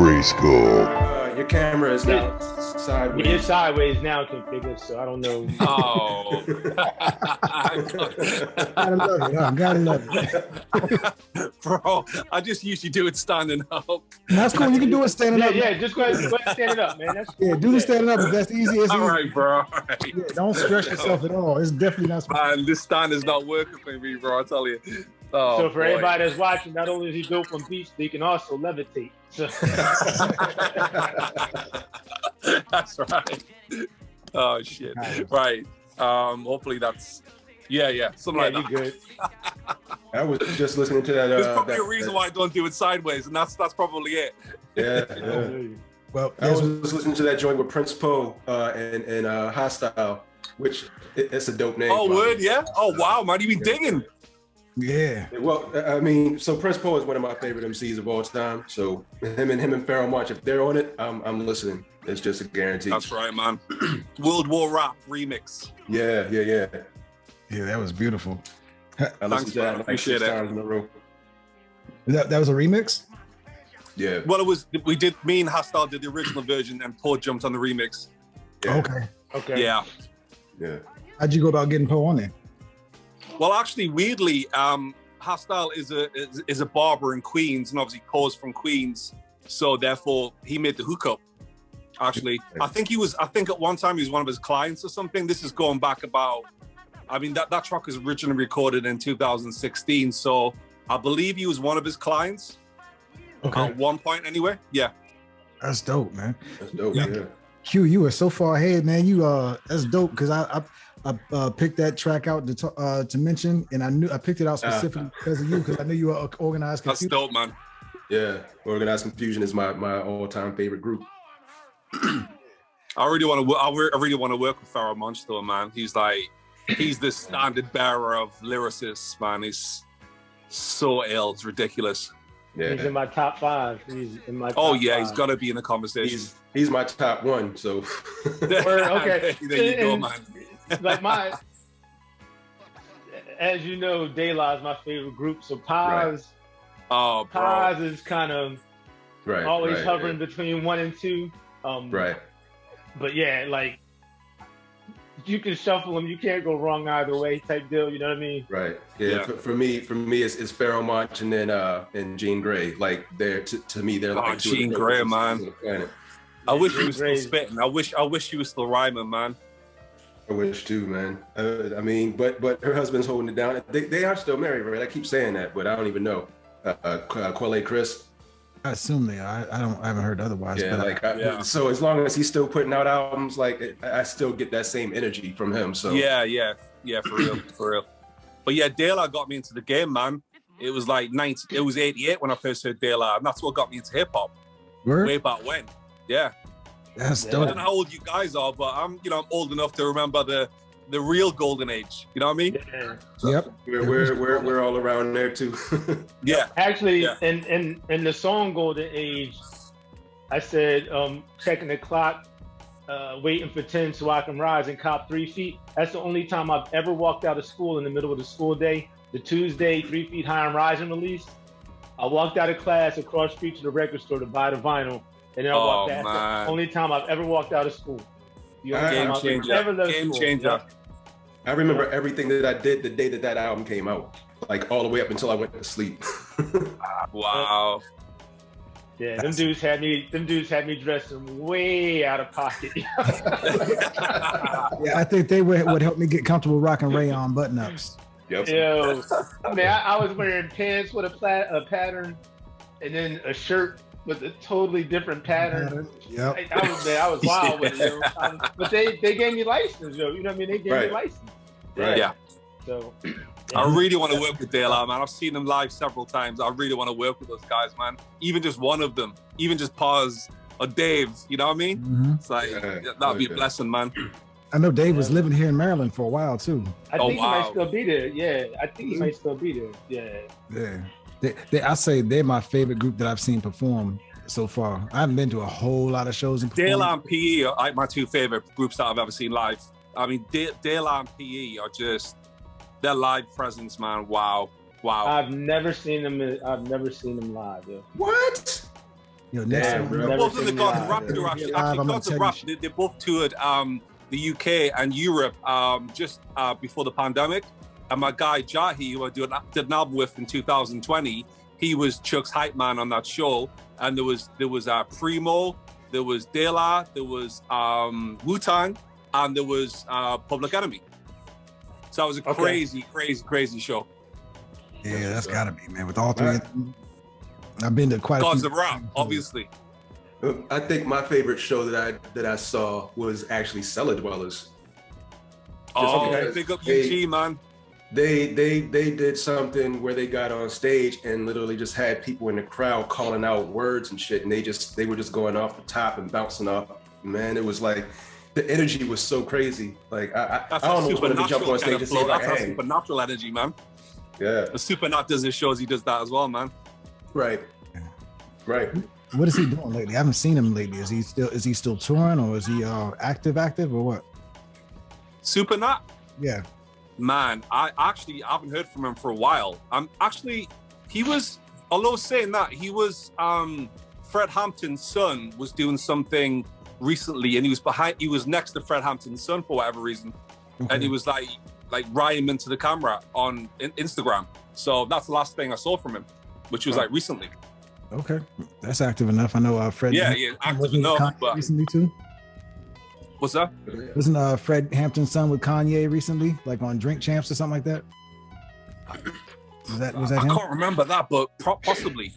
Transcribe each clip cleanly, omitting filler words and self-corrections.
Grayskull. Your camera is now sideways. It's sideways now, Configa, so I don't know. Oh. Gotta love it. Bro, I just usually do it standing up. That's cool. You can do it standing up. Yeah, just go ahead and stand it up, man. That's cool. Yeah, do the standing up if that's the easiest. All right, bro. All right. Yeah, don't stress yourself at all. It's definitely not. Man, this stand is not working for me, bro. I tell you. Oh, So for boy. everybody that's watching, not only is he built from beach, he can also levitate. So. That's right. Oh shit. Right. Hopefully that's something like that. You good. I was just listening to that. There's probably a reason why I don't do it sideways, and that's probably it. Yeah. Well, I was listening to that joint with Prince Poe and Hostile, which it's a dope name. Oh, word, yeah. Oh, wow, man, you be digging. yeah. Well, I mean, so Prince Poe is one of my favorite MCs of all time. So him and Pharoah Monch, if they're on it, I'm listening. It's just a guarantee. That's right, man. World War Rap remix. Yeah. Yeah, that was beautiful. I listened to that like Appreciate 6 it. times in a row. That was a remix? Yeah. Well, me and Hostile did the original version, and Poe jumped on the remix. Yeah. Okay. Yeah. Yeah. How'd you go about getting Poe on there? Well, actually, weirdly, Hostile is a barber in Queens, and obviously Poe's from Queens, so therefore he made the hookup. Actually, I think at one time he was one of his clients or something. This is going back about, I mean, that track was originally recorded in 2016, so I believe he was one of his clients. Okay. At one point, anyway. Yeah. That's dope, man. That's dope. Yeah. Yeah. Q, you were so far ahead, man. That's dope because I picked that track out to mention, and I picked it out specifically because of you, because I knew you were organized. That's dope, man. Yeah. Organized Confusion is my all-time favorite group. I really want to work with Pharoah Monch, though, man. He's the standard bearer of lyricists, man. He's so ill, it's ridiculous. Yeah. He's in my top 5. He's in my top Oh yeah, 5. he's got to be in the conversation. He's my top 1. So. Okay. There you go, man. Like as you know, De La is my favorite group. So Paz, Oh, bro. Paz is kind of always right, hovering between 1 and 2. Right. But yeah, like you can shuffle them. You can't go wrong either way, type deal. You know what I mean? Right. Yeah. For me, it's Pharoah Monch and then and Jean Grey. Like they're to me, they're like Jean Grey, man. I wish he was still spitting. I wish he was still rhyming, man. I wish too, man. I mean, but her husband's holding it down. They are still married, right? I keep saying that, but I don't even know. Quelle Chris. I assume they are. I haven't heard otherwise. Yeah, but so as long as he's still putting out albums, like I still get that same energy from him. So yeah, for real. But yeah, De La got me into the game, man. It was like 88 when I first heard De La, and that's what got me into hip hop. Word? Way back when. Yeah. That's I dope. don't know how old you guys are, but I'm old enough to remember the real golden age. You know what I mean? Yeah. Yep. we're all around there too. Yeah. Actually, Yeah. in the song Golden Age, I said checking the clock, waiting for 10 so I can rise and cop 3 feet. That's the only time I've ever walked out of school in the middle of the school day. The Tuesday 3 Feet High and Rising release. I walked out of class across the street to the record store to buy the vinyl, and then I walked back. That's the only time I've ever walked out of school. Game changer. I remember everything that I did the day that album came out, like all the way up until I went to sleep. Wow. Yeah, them dudes had me dressing way out of pocket. Yeah, I think they would help me get comfortable rocking rayon button-ups. Yep. Yo, I mean, I was wearing pants with a pattern, and then a shirt with a totally different pattern. Yep. I was wild with it. But they gave me license, yo. You know what I mean? They gave me license. Right. Yeah. So I really want to work with De La, man. I've seen them live several times. I really want to work with those guys, man. Even just one of them. Even just Paz or Dave. You know what I mean? Mm-hmm. It's like, that'd be a blessing, man. I know Dave was living here in Maryland for a while, too. I think he might still be there. Yeah, I think he might still be there. Yeah. I say they're my favorite group that I've seen perform so far. I haven't been to a whole lot of shows. De La and PE are like my 2 favorite groups that I've ever seen live. I mean, De La and PE are just their live presence, man. Wow. I've never seen them live. Yeah. What? Yo, next Damn, time, bro. They're both in the seen Gods me of Rap live. tour, Yeah, actually. live, Actually, I'm gonna Gods of tell Rap, you they both toured the UK and Europe just before the pandemic. And my guy Jahi, who I did an album with in 2020, he was Chuck's hype man on that show. And there was Primo, there was De La, there was Wu-Tang, and there was Public Enemy. So it was a crazy show. Yeah, that's gotta be, man. With all three, I've been to quite a Gods few. of Rap, obviously. I think my favorite show that I saw was actually Cellar Dwellers. Oh, because big up they- UG, man. They did something where they got on stage and literally just had people in the crowd calling out words and shit, and they were just going off the top and bouncing off. Man, it was like the energy was so crazy. Like I almost wanted to jump on stage and see if I That's could a hang. supernatural energy, man. Yeah, The Supernat does his shows, he does that as well, man. right. What is he doing lately? I haven't seen him lately. Is he still touring, or is he active or what? Supernat? Yeah. Man, I haven't heard from him for a while. Although saying that, he was Fred Hampton's son was doing something recently, and he was next to Fred Hampton's son for whatever reason. Okay. And he was like rhyme into the camera on Instagram. So that's the last thing I saw from him, which was like recently. Okay, that's active enough. I know Fred. Yeah, active enough. But Recently too. what's that? Wasn't Fred Hampton's son with Kanye recently, like on Drink Champs or something like that? Was that I him? can't remember that, but possibly.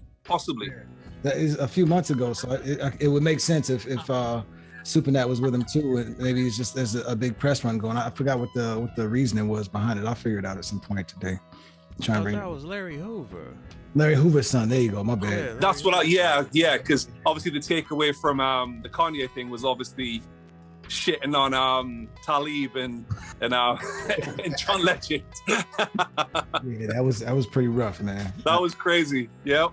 That is a few months ago, so it would make sense if Supernat was with him too, and maybe it's just there's a big press run going. I forgot what the reasoning was behind it. I'll figure it out at some point today. Trying to bring That was Larry Hoover. Larry Hoover's son. There you go. My bad. That's what because obviously the takeaway from the Kanye thing was obviously shitting on Talib and John Legend. Yeah, that was pretty rough, man. That was crazy. Yep.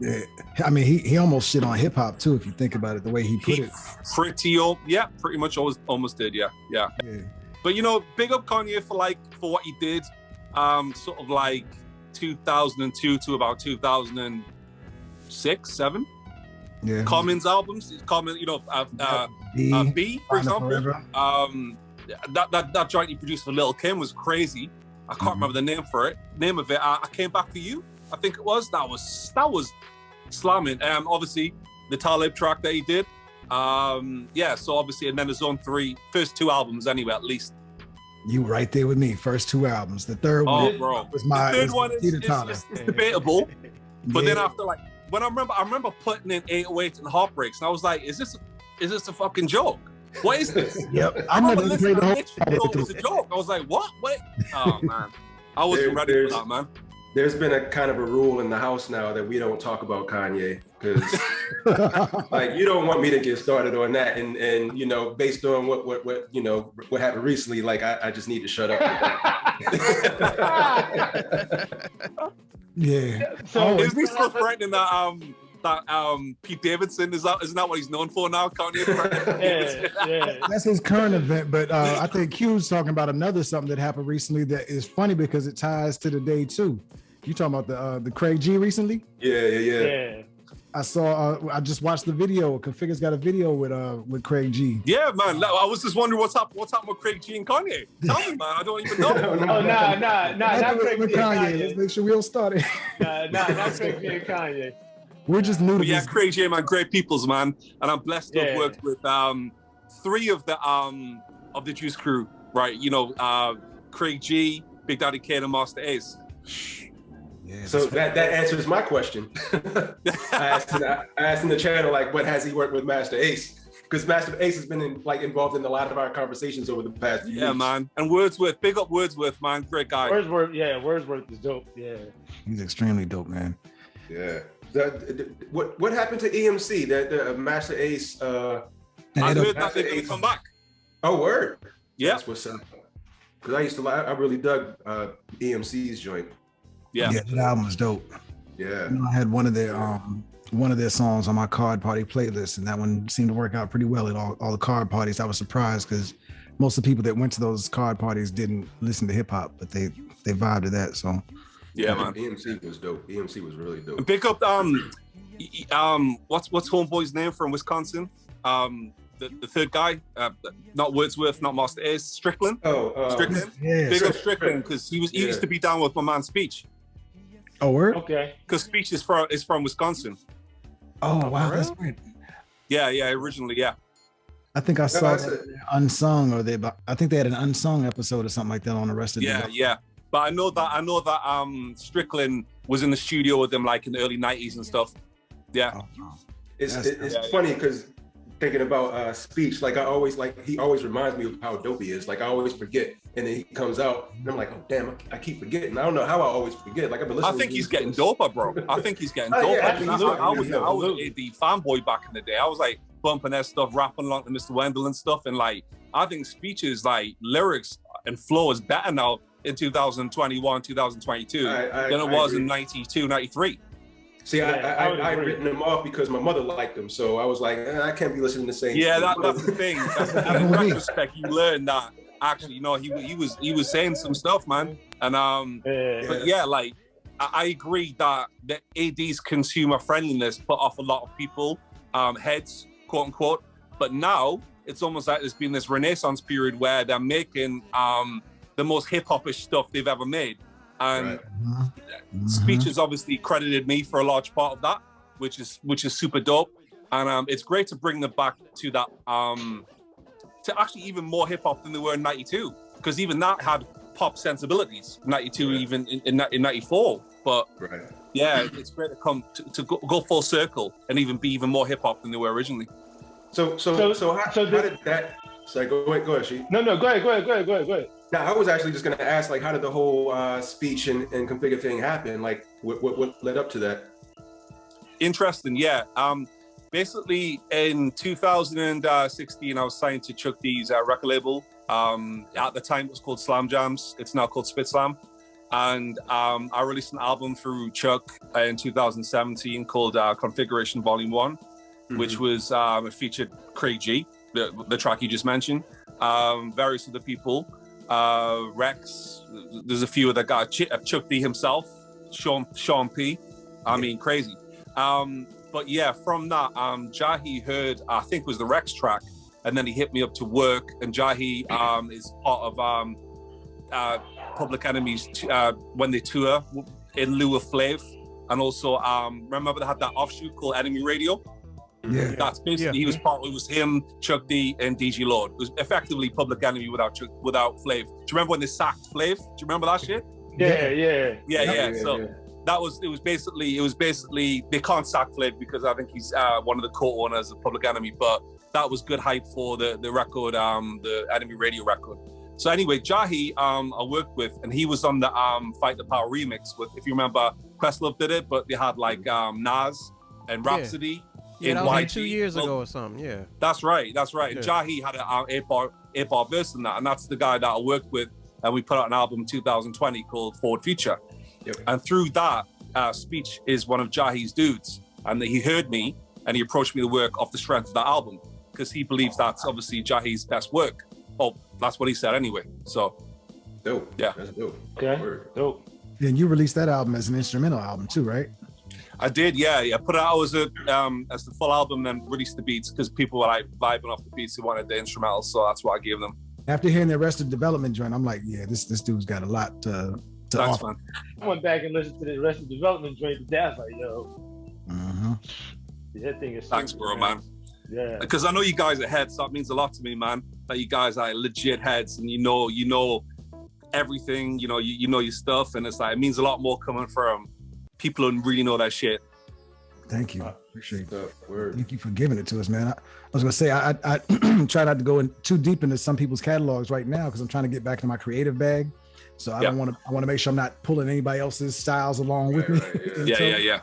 Yeah, I mean he almost shit on hip hop too, if you think about it, the way he put it. Pretty much almost did. Yeah. But big up Kanye for what he did, sort of like 2002 to about 2006, 7. Yeah. Commune's albums, B, for example. That joint he produced for Lil' Kim was crazy. I can't remember the name of it. I Came Back for You, I think it was. That was slamming. Obviously the Talib track that he did. So obviously, and then his own first 2 albums anyway, at least. You right there with me. First 2 albums. The third one was my. The third one is debatable. But then after when I remember putting in 808 and Heartbreaks, and I was like, is this a fucking joke? What is this? Yep. I never played the whole thought it was a joke. I was like, what? Wait. Oh man. I wasn't ready for that, man. There's been a kind of a rule in the house now that we don't talk about Kanye because you don't want me to get started on that, and based on what happened recently, I just need to shut up. Yeah. So is he still threatening that Pete Davidson? Isn't that what he's known for now? Kanye? yeah. That's his current event, but I think Q's talking about something that happened recently that is funny because it ties to the day too. You talking about the Craig G recently? Yeah. I saw. I just watched the video. Configa's got a video with Craig G. Yeah, man. I was just wondering what's happening with Craig G and Kanye. Tell me, man. I don't even know. Nah, not Craig G and Kanye. Let's make sure we don't start it. Not Craig G and Kanye. We're just new to But this. Craig G, man, great peoples, man. And I'm blessed to have worked with 3 of the Juice Crew, right? Craig G, Big Daddy Kane, and Master Ace. Yeah, So that answers my question. I asked in the channel, what has he worked with Master Ace? Because Master Ace has been involved in a lot of our conversations over the past few years. Yeah, man. And Wordsworth, big up Wordsworth, man. Great guy. Wordsworth is dope. Yeah. He's extremely dope, man. Yeah. What happened to EMC? The Master Ace. I heard that they're going to come back. Oh, word. Yeah. That's what's up. Because I really dug EMC's joint. Yeah. That album was dope. Yeah. I had one of their songs on my card party playlist, and that one seemed to work out pretty well at all the card parties. I was surprised because most of the people that went to those card parties didn't listen to hip hop, but they vibed to that. So Yeah, man. EMC was dope. EMC was really dope. And pick up what's homeboy's name from Wisconsin? The third guy, not Wordsworth, not Master Ace, Strickland. Strickland. Yeah. Big up Strickland because he used to be down with my man Speech. Oh, word? Okay. Because Speech is from Wisconsin. Oh, wow, that's weird. Yeah, originally, yeah. I think I saw Unsung, I think they had an Unsung episode or something like that on Arrested Development. Yeah. But I know that Strickland was in the studio with them like in the early 90s and stuff. Yeah. Oh, It's funny because thinking about Speech, like he always reminds me of how dope he is. Like I always forget, and then he comes out, and I'm like, oh damn, I keep forgetting. I don't know how I always forget. Like I've been listening. I think he's getting doper, bro. I think he's getting doper. I was the fanboy back in the day. I was like bumping that stuff, rapping along to Mr. Wendell and stuff, and like I think Speech's like lyrics and flow is better now in 2021, 2022 than it was in 92, 93. See, I'd written him off because my mother liked him, so I was like, I can't be listening to the same. Yeah, that's the thing. In retrospect, you learn that actually, he was saying some stuff, man. And but yeah, like I agree that the AD's consumer friendliness put off a lot of people heads, quote unquote. But now it's almost like there's been this renaissance period where they're making the most hip hopish stuff they've ever made. And Speech has obviously credited me for a large part of that, which is super dope. And it's great to bring them back to that, to actually even more hip hop than they were in 92, because even that had pop sensibilities, 92, even in 94. But yeah, it's great to come to go full circle and even be even more hip hop than they were originally. So how did that? Sorry, go ahead, Sheik. No, go ahead. Now, I was actually just going to ask, like, how did the whole Speech and Configa thing happen? Like, what led up to that? Interesting, yeah. Basically, in 2016, I was signed to Chuck D's record label. At the time, it was called Slam Jams. It's now called Spit Slam. And I released an album through Chuck in 2017 called Configuration Volume 1, which was it featured Craig G, the track you just mentioned, various other people. Rex, there's a few other guys, Chuck D himself, Sean P. I mean, crazy. But yeah, from that, Jahi heard, I think it was the Rex track, and then he hit me up to work. And Jahi is part of Public Enemy's when they tour in lieu of Flav. And also, remember they had that offshoot called Enemy Radio? Yeah. That's basically, he was part, it was him, Chuck D, and DG Lord. It was effectively Public Enemy without Flav. Do you remember when they sacked Flav? Do you remember that shit? Yeah. So that was, it was basically, they can't sack Flav because I think he's one of the co-owners of Public Enemy, but that was good hype for the record, the Enemy Radio record. So anyway, Jahi, I worked with, and he was on the Fight the Power remix with, if you remember, Questlove did it, but they had like Nas and Rhapsody. Yeah, that was like 2 years ago or something, yeah. That's right. Yeah. And Jahi had an 8-bar verse in that, and that's the guy that I worked with, and we put out an album in 2020 called Forward Future. Yep. And through that, Speech is one of Jahi's dudes, and he heard me, and he approached me to work off the strength of that album, because he believes that's obviously Jahi's best work. Oh, that's what he said anyway, so. Dope. Yeah. That's dope. Okay, dope. And you released that album as an instrumental album too, right? I did, yeah. Put it out as the full album, and released the beats because people were like vibing off the beats. They wanted the instrumentals, so that's what I gave them. After hearing the Arrested Development joint, I'm like, yeah, this dude's got a lot to Thanks, offer. man. I went back and listened to the Arrested Development joint today. I was like, yo, that thing is. Thanks, super, bro, man. Yeah. Because I know you guys are heads, so that means a lot to me, man. That you guys are legit heads, and you know everything. You know your stuff, and it's like it means a lot more coming from people who really know that shit. Thank you. Appreciate that. Word. Thank you for giving it to us, man. I was gonna say I try not to go in too deep into some people's catalogs right now because I'm trying to get back to my creative bag. So I want to make sure I'm not pulling anybody else's styles along with me. Yeah.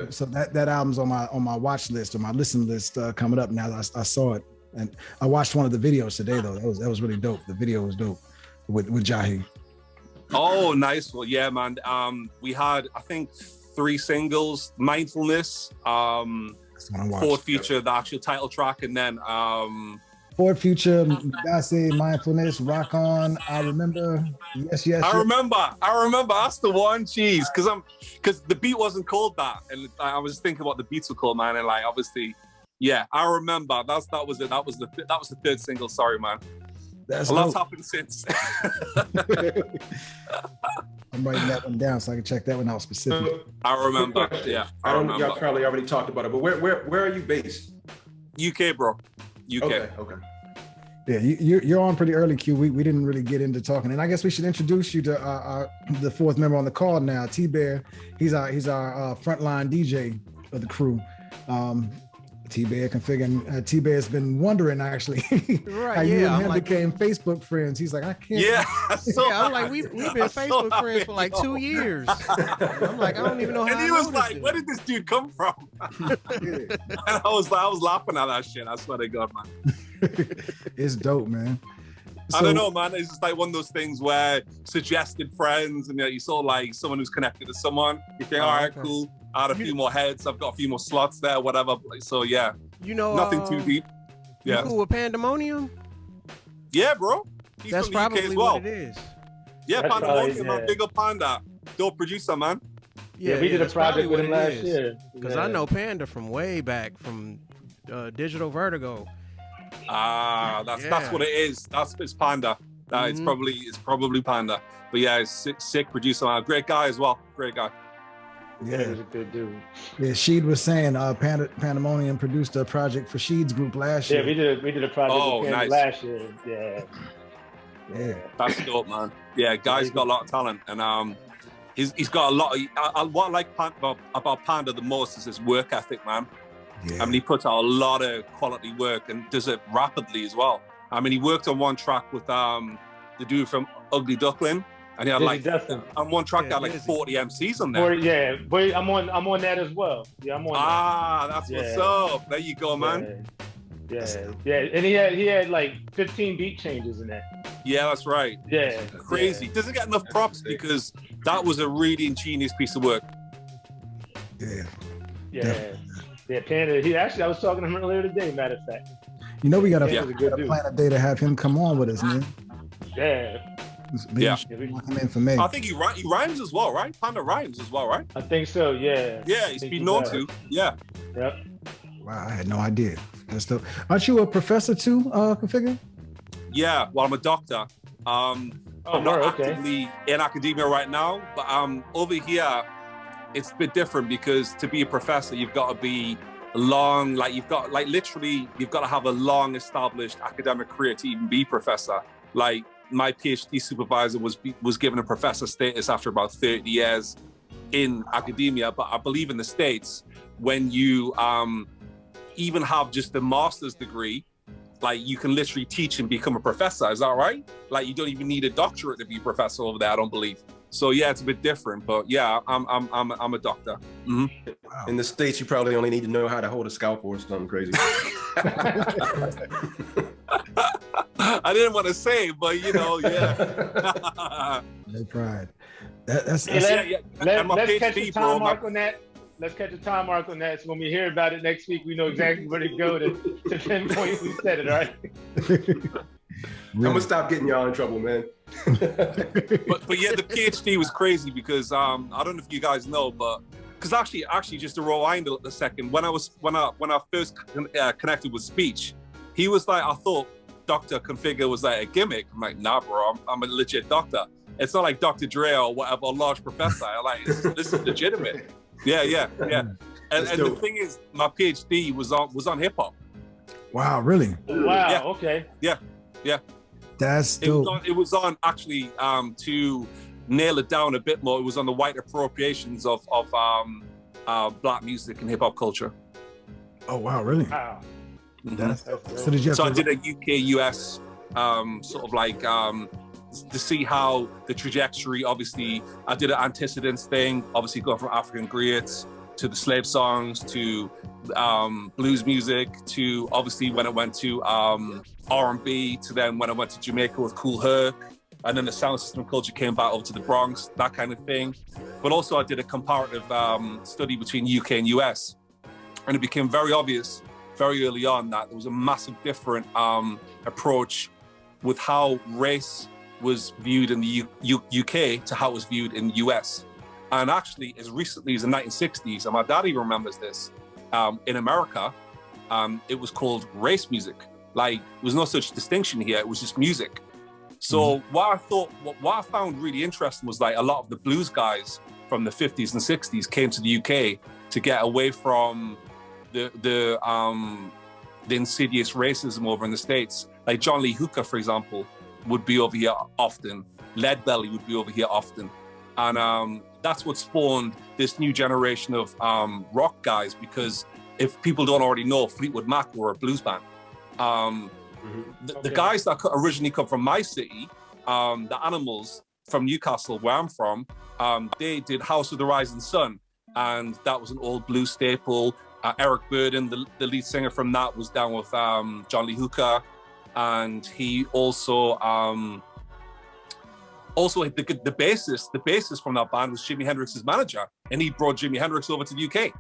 So that album's on my watch list or my listen list coming up now. I saw it and I watched one of the videos today though. That was really dope. The video was dope with Jahi. Oh, nice. Well, yeah, man. We had I think 3 singles: Mindfulness, Forward Future, the actual title track, and then Forward Ford Future, Mugase, Mindfulness, Rock On, I Remember, Yes, Yes, I remember. That's the one. Jeez, because the beat wasn't called that, and I was thinking what the beats were called, man. And like, obviously, yeah, I remember. That was it. That was the third single. Sorry, man. That's a lot's happened since. I'm writing that one down so I can check that one out specifically. I remember. Yeah, I don't. Y'all probably already talked about it, but where are you based? UK, bro. UK. Okay. Yeah, you're on pretty early, Q. We didn't really get into talking, and I guess we should introduce you to the fourth member on the call now, T-Bear. He's our frontline DJ of the crew. T-Bear Configa. T-Bear has been wondering actually Right, how you and him became Facebook friends. He's like, I can't. Yeah, I'm like, we've been Facebook friends for like 2 years. I'm like, I don't even know how. And he was like, where did this dude come from? And I was laughing at that shit. I swear to God, man. It's dope, man. I don't know, man. It's just like one of those things where suggested friends, and you sort of like someone who's connected to someone. You think, all right, cool. I had a few more heads. I've got a few more slots there, whatever. So yeah, nothing too deep. Yeah. You cool with Pandemonium? Yeah, bro. He's That's from the UK probably as well. what it is. Yeah, Pandemonium, man. Big up Panda. Dope producer, man. Yeah, we did a project with him last year. Because I know Panda from way back from Digital Vertigo. That's what it is. It's Panda. It's probably Panda. But yeah, it's sick producer, man. Great guy as well. Great guy. Yeah, he's a good dude. Yeah, Sheed was saying Pandemonium produced a project for Sheed's group last year. Yeah, we did a project with Panda last year. Yeah. That's dope, man. Yeah, guy's got a lot of talent, and he's got a lot of. What I like about Panda the most is his work ethic, man. Yeah. I mean, he puts out a lot of quality work and does it rapidly as well. I mean, he worked on one track with the dude from Ugly Duckling. And he had on one track, had like 40 MCs on there. Yeah, but I'm on that as well. Yeah, I'm on. That's what's up. There you go, man. Yeah, and he had like 15 beat changes in that. Yeah, that's right. Yeah, crazy. Doesn't get enough props because that was a really ingenious piece of work. Yeah, Panda. I was talking to him earlier today. Matter of fact. You know, we got to plan a day to have him come on with us, man. Yeah. Him in for me. I think he rhymes as well, right? Panda rhymes as well, right? I think so. Yeah. Yeah, he's been known to. Yeah. Yep. Wow, I had no idea. That's dope. Aren't you a professor too, Configa? Yeah. Well, I'm a doctor. I'm not actively in academia right now, but over here, it's a bit different because to be a professor, you've got to be long. Like you've got to have a long established academic career to even be professor. Like. My PhD supervisor was given a professor status after about 30 years in academia, but I believe in the States, when you even have just a master's degree, like you can literally teach and become a professor. Is that right? Like you don't even need a doctorate to be a professor over there, I don't believe. So yeah, it's a bit different, but yeah, I'm a doctor. Mm-hmm. Wow. In the States, you probably only need to know how to hold a scalpel or something crazy. I didn't want to say, but you know, yeah. No pride. Let's catch a time mark on that. Let's catch a time mark on that. So when we hear about it next week, we know exactly where to go to pinpoint who said it, all right? I'm gonna stop getting y'all in trouble, man. but yeah, the PhD was crazy because I don't know if you guys know, but because actually just to rewind a second, when I first connected with speech, he was like, I thought Dr. Configa was like a gimmick. I'm like, nah, bro, I'm a legit doctor. It's not like Dr. Dre or whatever, a large professor. This is legitimate. Yeah. And the thing is, my PhD was on hip hop. Wow, really? Wow. Yeah. Okay. Yeah. That's dope. It was on actually to nail it down a bit more. It was on the white appropriations of black music and hip hop culture. Oh wow, really? Wow. Mm-hmm. So I did a UK-US sort of like to see how the trajectory. Obviously, I did an antecedents thing. Obviously, going from African griots to the slave songs to blues music to obviously when it went to R&B to then when I went to Jamaica with Cool Herc, and then the sound system culture came back over to the Bronx, that kind of thing. But also I did a comparative study between UK and US, and it became very obvious very early on that there was a massive different approach with how race was viewed in the UK to how it was viewed in the US. And actually, as recently as the 1960s, and my daddy remembers this, in America, it was called race music. Like, there was no such distinction here, it was just music. So what I found really interesting was like a lot of the blues guys from the 50s and 60s came to the UK to get away from the insidious racism over in the States. Like John Lee Hooker, for example, would be over here often. Leadbelly would be over here often. And that's what spawned this new generation of rock guys, because if people don't already know, Fleetwood Mac were a blues band. The guys that originally come from my city, the Animals from Newcastle, where I'm from, they did House of the Rising Sun, and that was an old blues staple. Eric Burden, the lead singer from that, was down with John Lee Hooker, and he also the bassist from that band was Jimi Hendrix's manager, and he brought Jimi Hendrix over to the UK.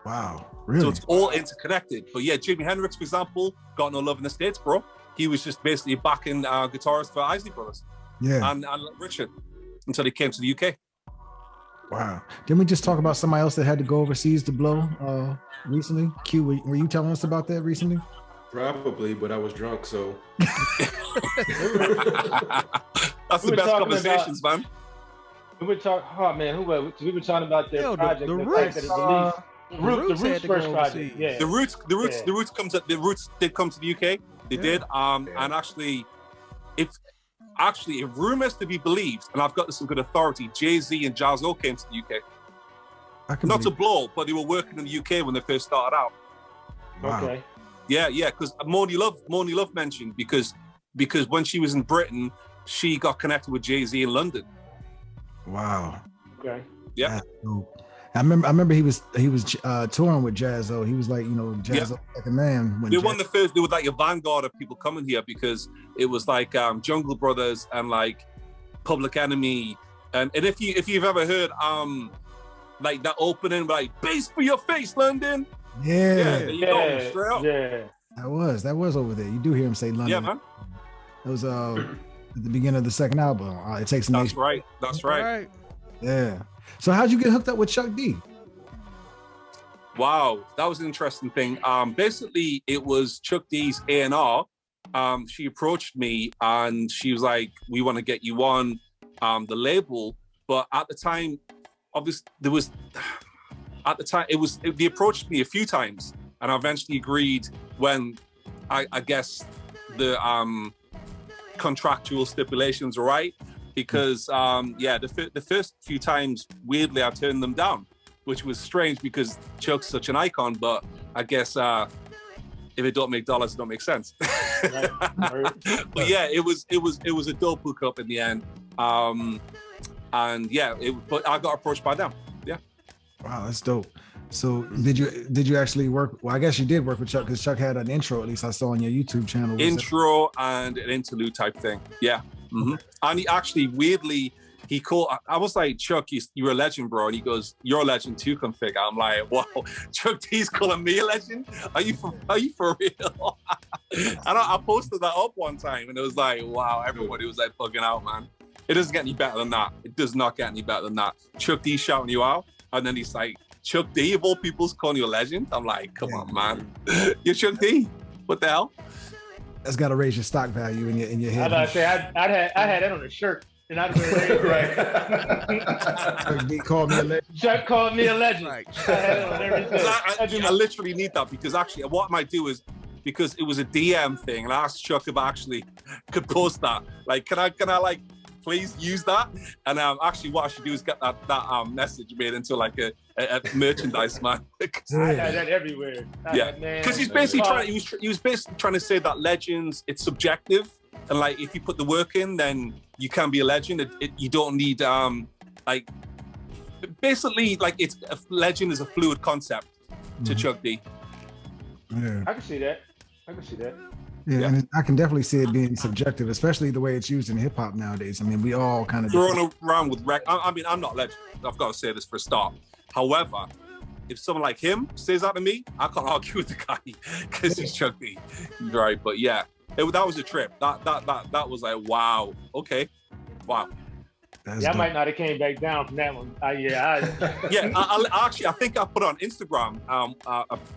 Wow, really? So it's all interconnected. But yeah, Jimi Hendrix, for example, got no love in the States, bro. He was just basically backing guitarist for Isley Brothers. Yeah. And Richard, until he came to the UK. Wow. Didn't we just talk about somebody else that had to go overseas to blow recently? Q, were you telling us about that recently? Probably, but I was drunk, so. That's the best conversations, man. We were talking, we were talking about their project. The Roots. The Roots first project. Yeah. The Roots did come to the UK. They did. And actually, if rumors to be believed, and I've got this in good authority, Jay-Z and Jazzo came to the UK. Not to blow, but they were working in the UK when they first started out. Wow. Okay. Yeah, because Moni Love mentioned because when she was in Britain, she got connected with Jay-Z in London. Wow. Okay. Yeah. I remember he was touring with Jazzo. He was like, Jazzo like a man. They were like a vanguard of people coming here, because it was like Jungle Brothers and like Public Enemy, and if you've ever heard like that opening, like bass for your face, London. Yeah. Straight up. Yeah. That was over there. You do hear him say London. Yeah, man. It was at the beginning of the second album. It Takes a Nation. That's right. Yeah. So how'd you get hooked up with Chuck D? Wow, that was an interesting thing. Basically, it was Chuck D's A&R. She approached me and she was like, "We want to get you on the label." But at the time, obviously, they approached me a few times, and I eventually agreed when I guess the contractual stipulations were right. Because the first few times, weirdly, I turned them down, which was strange because Chuck's such an icon. But I guess if it don't make dollars, it don't make sense. Right. But yeah, it was a dope hookup in the end. But I got approached by them. Yeah. Wow, that's dope. So did you actually work? Well, I guess you did work with Chuck, because Chuck had an intro, at least I saw on your YouTube channel. Intro and an interlude type thing. Yeah. Mm-hmm. And he actually weirdly I was like, "Chuck, you're a legend, bro," and he goes, "You're a legend too, Configa." I'm like, "Wow, Chuck D's calling me a legend? Are you for real?" And I posted that up one time, and it was like, wow, everybody was like bugging out, man. It doesn't get any better than that. It does not get any better than that. Chuck D shouting you out, and then he's like, "Chuck D of all people's calling you a legend?" I'm like, come on, man, you're Chuck D. What the hell? That's got to raise your stock value in your head. I had that on a shirt, and I'd been right. Chuck D called me a legend. Chuck called me a legend. Right. I had it on everything. I literally need that, because actually, what I might do is, because it was a DM thing, and I asked Chuck if I actually could post that. Like, can I like please use that? And actually, what I should do is get that message made into like a merchandise, man. I had that everywhere. Because he's basically he was basically trying to say that legends, it's subjective, and like if you put the work in, then you can be a legend. You don't need basically like it's a legend is a fluid concept to Chuck D. Yeah. I can see that. Yeah, and I can definitely see it being subjective, especially the way it's used in hip hop nowadays. I mean, we all kind of thrown around with I mean, I'm not a legend. I've got to say this for a start. However, if someone like him says that to me, I can't argue with the guy because he's Chuck D, right? But yeah, that was a trip. That was like, wow, okay, wow. I might not have came back down from that one. Yeah, I think I put it on Instagram.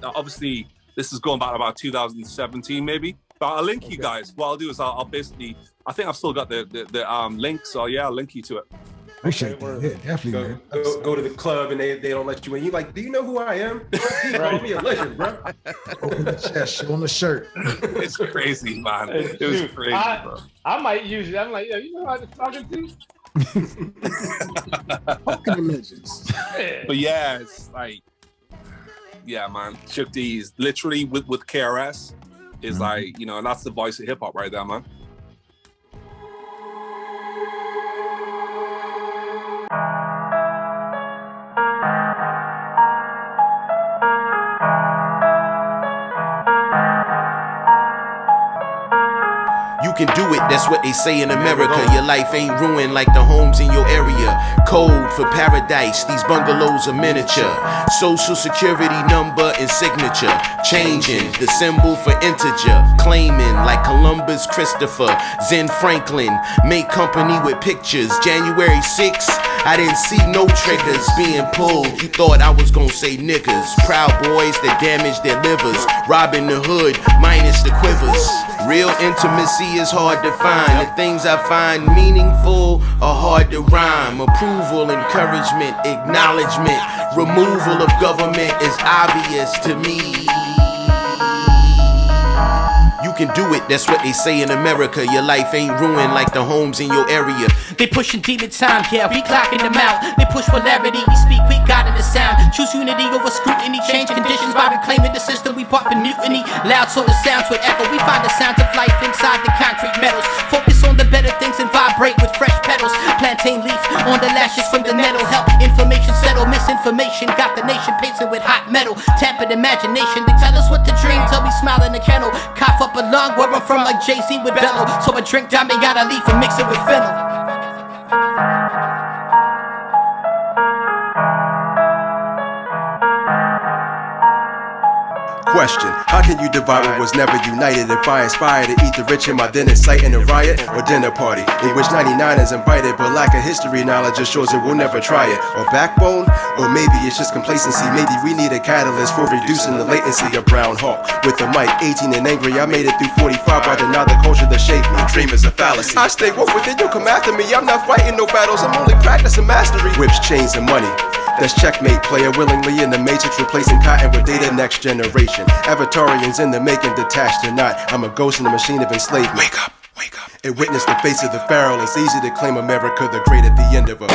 Obviously, this is going back about 2017 maybe. But I'll link you guys. What I'll do is I'll basically, I think I've still got the link. So yeah, I'll link you to it. Appreciate that. Yeah, definitely. Go to the club and they don't let you in. You like, do you know who I am? You call me a legend, bro. Open the chest, show on the shirt. It's crazy, man. It was crazy, bro. I might use it. I'm like, yeah, you know how to talking to? Poking the legends. But yeah, it's like, yeah, man. Chuck D is literally with KRS is like, you know, and that's the voice of hip hop right there, man. You can do it, that's what they say in America. Your life ain't ruined like the homes in your area. Code for paradise, these bungalows are miniature. Social security number and signature. Changing the symbol for integer. Claiming like Columbus, Christopher, Zen Franklin. Make company with pictures. January 6th, I didn't see no triggers being pulled. You thought I was gonna say niggas. Proud boys that damage their livers. Robbing the hood, minus the quivers. Real intimacy is hard to find. The things I find meaningful are hard to rhyme. Approval, encouragement, acknowledgement. Removal of government is obvious to me. You can do it, that's what they say in America. Your life ain't ruined like the homes in your area. They pushing demon time, yeah, we clocking them out. They push polarity, we speak, we got in the sound. Choose unity over scrutiny, change conditions by reclaiming the system. We part in mutiny, loud so the sounds would echo. We find the sounds of life inside the concrete metals. Focus on the better things and vibrate with fresh petals. Plantain leaf on the lashes from the nettle. Help information settle, misinformation got the nation pacing with hot metal. Tampered imagination, they tell us what to dream till we smile in the kennel. Cough up a lung where I'm from like Jay-Z with bellow. So I drink Damiana leaf and mix it with fennel. Question, how can you divide what was never united? If I inspire to eat the rich, am I then inciting a riot or dinner party in which 99 is invited, but lack of history knowledge assures it we'll never try it? Or backbone? Or maybe it's just complacency. Maybe we need a catalyst for reducing the latency of Brown Hawk. With the mic 18 and angry, I made it through 45 by the now the culture that shaped me. Dream is a fallacy. I stay woke within, you come after me. I'm not fighting no battles, I'm only practicing mastery. Whips, chains, and money. That's checkmate, player willingly in the matrix, replacing cotton with data next generation. Avatarians in the making, detached or not. I'm a ghost in the machine of enslavement. Wake up, wake up. And witness the face of the pharaoh. It's easy to claim America the great at the end of a